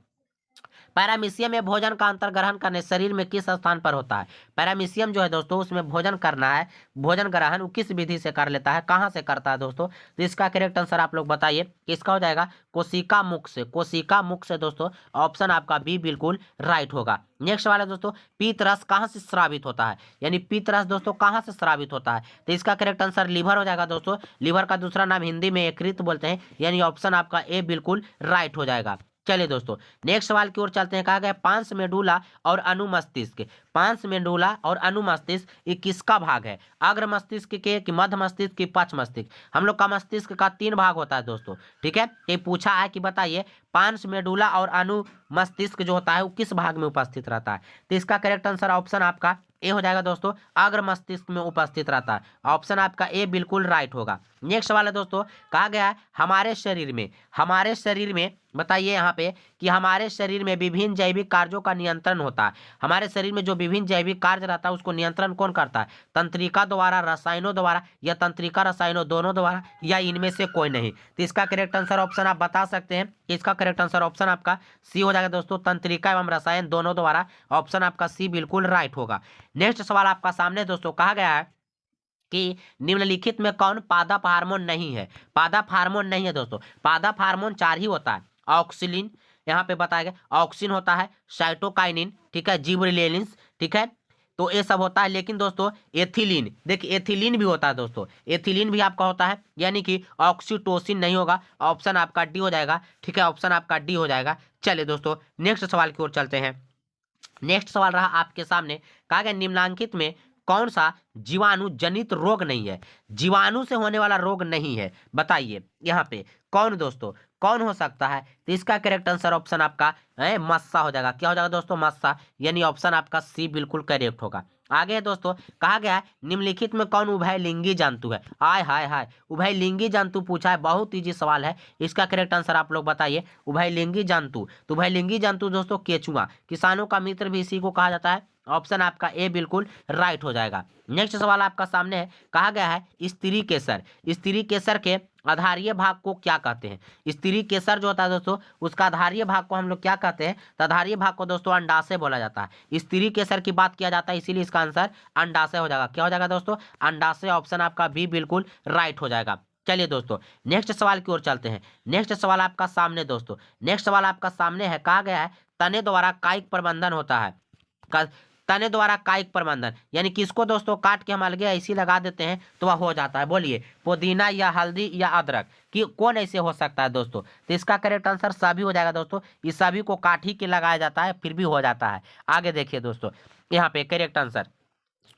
पैरामीशियम में भोजन का अंतर ग्रहण करने शरीर में किस स्थान पर होता है? पैरामीशियम जो है दोस्तों, उसमें भोजन करना है, भोजन ग्रहण वो किस विधि से कर लेता है, कहाँ से करता है दोस्तों? तो इसका करेक्ट आंसर आप लोग बताइए, किसका हो जाएगा? कोशिका मुख से। कोशिका मुख से दोस्तों, ऑप्शन आपका बी बिल्कुल राइट होगा। नेक्स्ट वाला दोस्तों, पीत रस कहाँ से स्रावित होता है? यानी पीत रस दोस्तों कहाँ से स्रावित होता है? तो इसका करेक्ट आंसर लीवर हो जाएगा दोस्तों। लीवर का दूसरा नाम हिंदी में यकृत बोलते हैं, यानी ऑप्शन आपका ए बिल्कुल राइट हो जाएगा। चलिए दोस्तों, नेक्स्ट सवाल की ओर चलते हैं। कहा गया पांस मेडुला और अनुमस्तिष्क। पांस मेडुला और अनुमस्तिष्क ये किसका भाग है? अग्र मस्तिष्क के, कि मध्य मस्तिष्क, की पश्च मस्तिष्क? हम लोग का मस्तिष्क का 3 भाग होता है दोस्तों। ठीक है, ये पूछा है कि बताइए पांस मेडुला और अनुमस्तिष्क जो होता है वो किस भाग में उपस्थित रहता है? तो इसका करेक्ट आंसर ऑप्शन आपका ए हो जाएगा दोस्तों, अग्र मस्तिष्क में उपस्थित रहता है। ऑप्शन आपका ए बिल्कुल राइट होगा। नेक्स्ट सवाल है दोस्तों, कहा गया है हमारे शरीर में बताइए यहाँ पे कि हमारे शरीर में विभिन्न जैविक कार्यों का नियंत्रण होता है। हमारे शरीर में जो विभिन्न जैविक कार्य रहता है उसको नियंत्रण कौन करता है? तंत्रिका द्वारा, रसायनों द्वारा, या तंत्रिका रसायनों दोनों द्वारा, या इनमें से कोई नहीं? तो इसका करेक्ट आंसर ऑप्शन आप बता सकते हैं। इसका करेक्ट आंसर ऑप्शन आपका सी हो जाएगा दोस्तों, तंत्रिका एवं रसायन दोनों द्वारा। ऑप्शन आपका सी बिल्कुल राइट होगा। नेक्स्ट सवाल आपका सामने दोस्तों, कहा गया है कि निम्नलिखित में कौन पादप हार्मोन नहीं है? पादप हार्मोन नहीं है दोस्तों। पादप हार्मोन 4 ही होता है। ऑक्सिलिन, यहाँ पे बताया गया ऑक्सिन होता है, साइटोकाइनिन, ठीक है, जिबरेलिन्स, ठीक है, तो ये सब होता है। लेकिन दोस्तों एथिलीन, देखिए एथिलीन भी होता है दोस्तों, एथिलीन भी आपका होता है, यानी कि ऑक्सीटोसिन नहीं होगा। ऑप्शन आपका डी हो जाएगा। ठीक है, ऑप्शन आपका डी हो जाएगा। चलिए दोस्तों, नेक्स्ट सवाल की ओर चलते हैं। नेक्स्ट सवाल रहा आपके सामने, कहा गया निम्नलिखित में कौन सा जीवाणु जनित रोग नहीं है? जीवाणु से होने वाला रोग नहीं है, बताइए यहाँ पे कौन दोस्तों, कौन हो सकता है? तो इसका करेक्ट आंसर ऑप्शन आपका मस्सा हो जाएगा। क्या हो जाएगा दोस्तों? मस्सा, यानी ऑप्शन आपका सी बिल्कुल करेक्ट होगा। आगे है दोस्तों, कहा गया है निम्नलिखित में कौन उभयलिंगी जंतु है? हाय हाय हाय, उभयलिंगी जंतु पूछा है, बहुत इजी सवाल है। इसका करेक्ट आंसर आप लोग बताइए, उभयलिंगी जंतु। तो उभयलिंगी जंतु दोस्तों केचुआ, किसानों का मित्र भी इसी को कहा जाता है। ऑप्शन आपका ए बिल्कुल राइट हो जाएगा। नेक्स्ट सवाल आपका सामने है, कहा गया है स्त्री केसर। स्त्री केसर के आधारीय भाग को क्या कहते हैं? स्त्री केसर जो होता है दोस्तों, उसका आधारीय भाग को हम लोग क्या कहते हैं? तो आधारीय भाग को दोस्तों अंडाशय बोला जाता है। स्त्री केसर की बात किया जाता है, इसीलिए इसका आंसर अंडाशय हो जाएगा। क्या हो जाएगा दोस्तों? अंडाशय। ऑप्शन आपका बी बिल्कुल राइट हो जाएगा। चलिए दोस्तों, नेक्स्ट सवाल की ओर चलते हैं। नेक्स्ट सवाल आपका सामने दोस्तों, नेक्स्ट सवाल आपका सामने है, कहा गया है तने द्वारा कायिक प्रबंधन होता है। तने द्वारा कायिक प्रबंधन, यानी किसको दोस्तों काट के हम अलगे ऐसी लगा देते हैं तो वह हो जाता है? बोलिए, पुदीना या हल्दी या अदरक, कि कौन ऐसे हो सकता है दोस्तों? तो इसका करेक्ट आंसर सभी हो जाएगा दोस्तों। इस सभी को काट ही के लगाया जाता है, फिर भी हो जाता है। आगे देखिए दोस्तों, यहाँ पे correct answer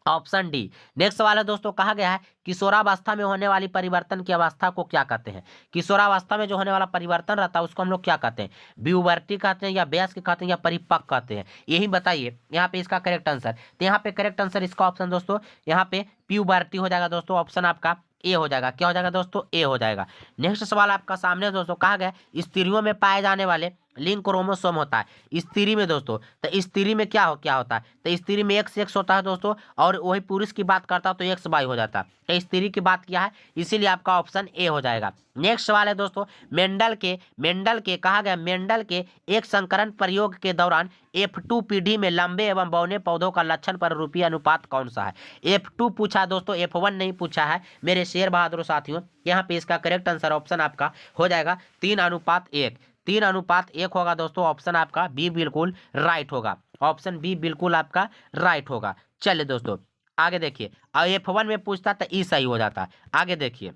option D. Next सवाल है दोस्तों, कहा गया है किशोरावस्था में होने वाली परिवर्तन की अवस्था को क्या कहते हैं? किशोरावस्था में जो होने वाला परिवर्तन रहता है उसको हम लोग क्या कहते हैं? प्यूबर्टी कहते हैं, या वयस्क कहते हैं, या परिपक्व कहते हैं? यही बताइए यहाँ पे इसका करेक्ट आंसर। तो यहाँ पे करेक्ट आंसर इसका ऑप्शन दोस्तों यहाँ पे प्यूबर्टी हो जाएगा दोस्तों। ऑप्शन आपका ए हो जाएगा। क्या हो जाएगा दोस्तों? ए हो जाएगा। नेक्स्ट सवाल आपका सामने दोस्तों, कहा गया स्त्रियों में पाए जाने वाले लिंग क्रोमोसोम होता है स्त्री में दोस्तों। तो स्त्री में क्या होता है? तो स्त्री में एक्स होता है दोस्तों, और वही पुरुष की बात करता है तो एक्स वाई हो जाता है। तो स्त्री की बात किया है, इसीलिए आपका ऑप्शन ए हो जाएगा। नेक्स्ट सवाल है दोस्तों, मेंडल के कहा गया मेंडल के एक संकरण प्रयोग के दौरान F2 पीढ़ी में लंबे एवं बौने पौधों का लक्षण पर रूपी अनुपात कौन सा है? F2 पूछा दोस्तों, F1 नहीं पूछा है मेरे शेर बहादुर साथियों। यहाँ पे इसका करेक्ट आंसर ऑप्शन आपका हो जाएगा 3:1। 3:1 होगा दोस्तों। ऑप्शन आपका बी बिल्कुल राइट होगा। ऑप्शन बी बिल्कुल आपका राइट होगा। चलिए दोस्तों आगे देखिए, F1 में पूछता तो ई सही हो जाता। आगे देखिए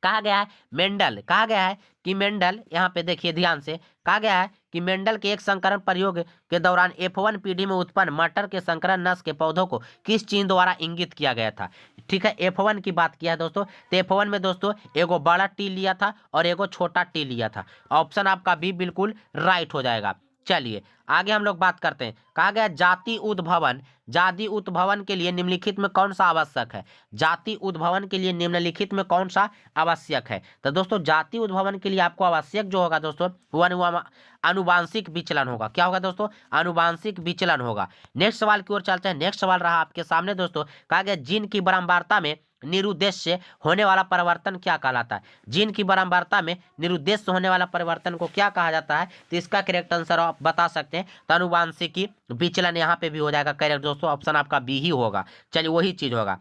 कहा गया है मेंडल, कहा गया है कि मेंडल, यहाँ पे देखिए ध्यान से, कहा गया है कि मेंडल के एक संकरण प्रयोग के दौरान F1 पीढ़ी में उत्पन्न मटर के संकरण नस्ल के पौधों को किस चिन्ह द्वारा इंगित किया गया था। ठीक है, F1 की बात किया है दोस्तों, तो F1 में दोस्तों एगो बड़ा टी लिया था और एगो छोटा टी लिया था। ऑप्शन आपका बी बिल्कुल राइट हो जाएगा। चलिए आगे हम लोग बात करते हैं। कहा गया जाति उद्भवन, जाति उद्भवन के लिए निम्नलिखित में कौन सा आवश्यक है। जाति उद्भवन के लिए निम्नलिखित में कौन सा आवश्यक है। तो दोस्तों जाति उद्भवन के लिए आपको आवश्यक जो होगा दोस्तों वो अनुवांशिक विचलन होगा। क्या होगा दोस्तों, अनुवांशिक विचलन होगा। नेक्स्ट सवाल की ओर चलते हैं। नेक्स्ट सवाल रहा आपके सामने दोस्तों, कहा गया जीन की बारंबारता में निरुद्देश्य होने वाला परिवर्तन क्या कहलाता है। जीन की बारंबारता में निरुद्देश्य होने वाला परिवर्तन को क्या कहा जाता है। तो इसका करेक्ट आंसर आप बता सकते हैं, तो अनुवांशिकी विचलन यहाँ पे भी हो जाएगा करेक्ट दोस्तों, ऑप्शन आपका बी ही होगा। चलिए वही चीज होगा।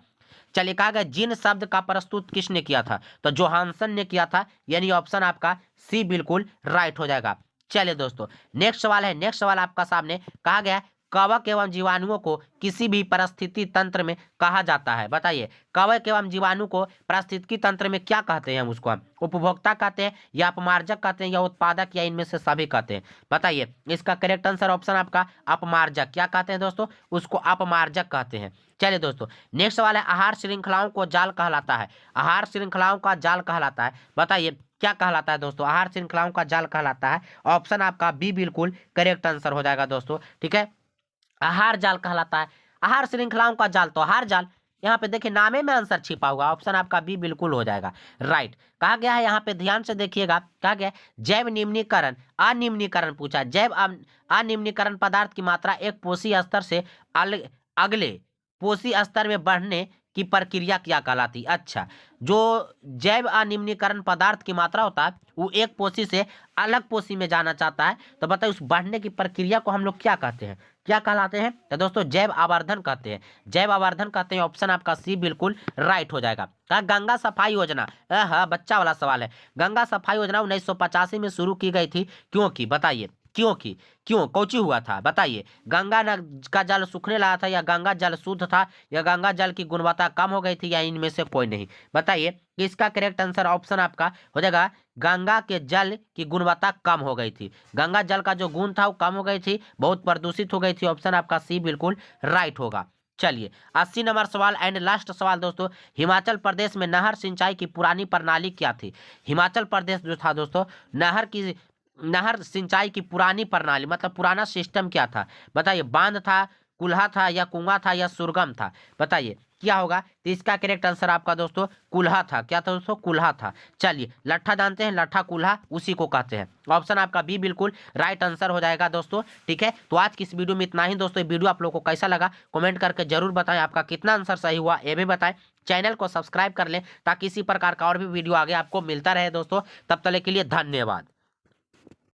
चलिए कहा गया जीन शब्द का प्रस्तुत किसने किया था, तो जोहानसन ने किया था, यानी ऑप्शन आपका सी बिल्कुल राइट हो जाएगा। चलिए दोस्तों नेक्स्ट सवाल है। नेक्स्ट सवाल आपका सामने, कहा गया कवक एवं जीवाणुओं को किसी भी परिस्थिति तंत्र में कहा जाता है। बताइए कवक एवं जीवाणु को परिस्थितिकी तंत्र में क्या कहते हैं। हम उसको हम उपभोक्ता कहते हैं या अपमार्जक कहते हैं या उत्पादक या इनमें से सभी कहते हैं। बताइए इसका करेक्ट आंसर ऑप्शन आपका अपमार्जक। क्या कहते हैं दोस्तों, उसको अपमार्जक कहते हैं। चलिए दोस्तों नेक्स्ट सवाल है, आहार श्रृंखलाओं को जाल कहलाता है। आहार श्रृंखलाओं का जाल कहलाता है। बताइए क्या कहलाता है दोस्तों, आहार श्रृंखलाओं का जाल कहलाता है। ऑप्शन आपका बी बिल्कुल करेक्ट आंसर हो जाएगा दोस्तों। ठीक है, आहार जाल कहलाता है। आहार श्रृंखलाओं का जाल, तो आहार जाल यहाँ पे देखिए नामे में आंसर छिपा हुआ, ऑप्शन आपका बी बिल्कुल हो जाएगा राइट। कहा गया है यहाँ पे ध्यान से देखिएगा, कहा गया जैव निम्नीकरण अनिम्नीकरण पूछा। जैव अनिम्नीकरण पदार्थ की मात्रा एक पोषी स्तर से अगले पोषी स्तर में बढ़ने की प्रक्रिया क्या कहलाती। अच्छा, जो जैव अनिम्नीकरण पदार्थ की मात्रा होता है वो एक पोषी से अलग पोषी में जाना चाहता है, तो बताइए उस बढ़ने की प्रक्रिया को हम लोग क्या कहते हैं, क्या कहलाते हैं। तो दोस्तों जैव आवर्धन कहते हैं, जैव आवर्धन कहते हैं। ऑप्शन आपका सी बिल्कुल राइट हो जाएगा। कहा गंगा सफाई योजना, हाँ बच्चा वाला सवाल है। गंगा सफाई योजना 1985 में शुरू की गई थी, क्योंकि बताइए क्यों कौची हुआ था। बताइए गंगा का जल सूखने लगा था, या गंगा जल शुद्ध था, या गंगा जल की गुणवत्ता कम हो गई थी, या इनमें से कोई नहीं। बताइए इसका करेक्ट आंसर ऑप्शन आपका हो जाएगा गंगा के जल की गुणवत्ता कम हो गई थी। गंगा जल का जो गुण था वो कम हो गई थी, बहुत प्रदूषित हो गई थी। ऑप्शन आपका सी बिल्कुल राइट होगा। चलिए 80 नंबर सवाल एंड लास्ट सवाल दोस्तों, हिमाचल प्रदेश में नहर सिंचाई की पुरानी प्रणाली क्या थी। हिमाचल प्रदेश जो था दोस्तों, नहर सिंचाई की पुरानी प्रणाली मतलब पुराना सिस्टम क्या था। बताइए बांध था, कुल्हा था, या कुआं था, या सुरगम था। बताइए क्या होगा। तो इसका करेक्ट आंसर आपका दोस्तों कुल्हा था। क्या था दोस्तों, कुल्हा था। चलिए लट्ठा जानते हैं, लट्ठा कुल्हा उसी को कहते हैं। ऑप्शन आपका बी बिल्कुल राइट आंसर हो जाएगा दोस्तों। ठीक है, तो आज की इस वीडियो में इतना ही दोस्तों। वीडियो आप लोगों को कैसा लगा कमेंट करके जरूर बताएं, आपका कितना आंसर सही हुआ ये भी बताएं। चैनल को सब्सक्राइब कर लें ताकि इसी प्रकार का और भी वीडियो आगे आपको मिलता रहे दोस्तों। तब तक के लिए धन्यवाद।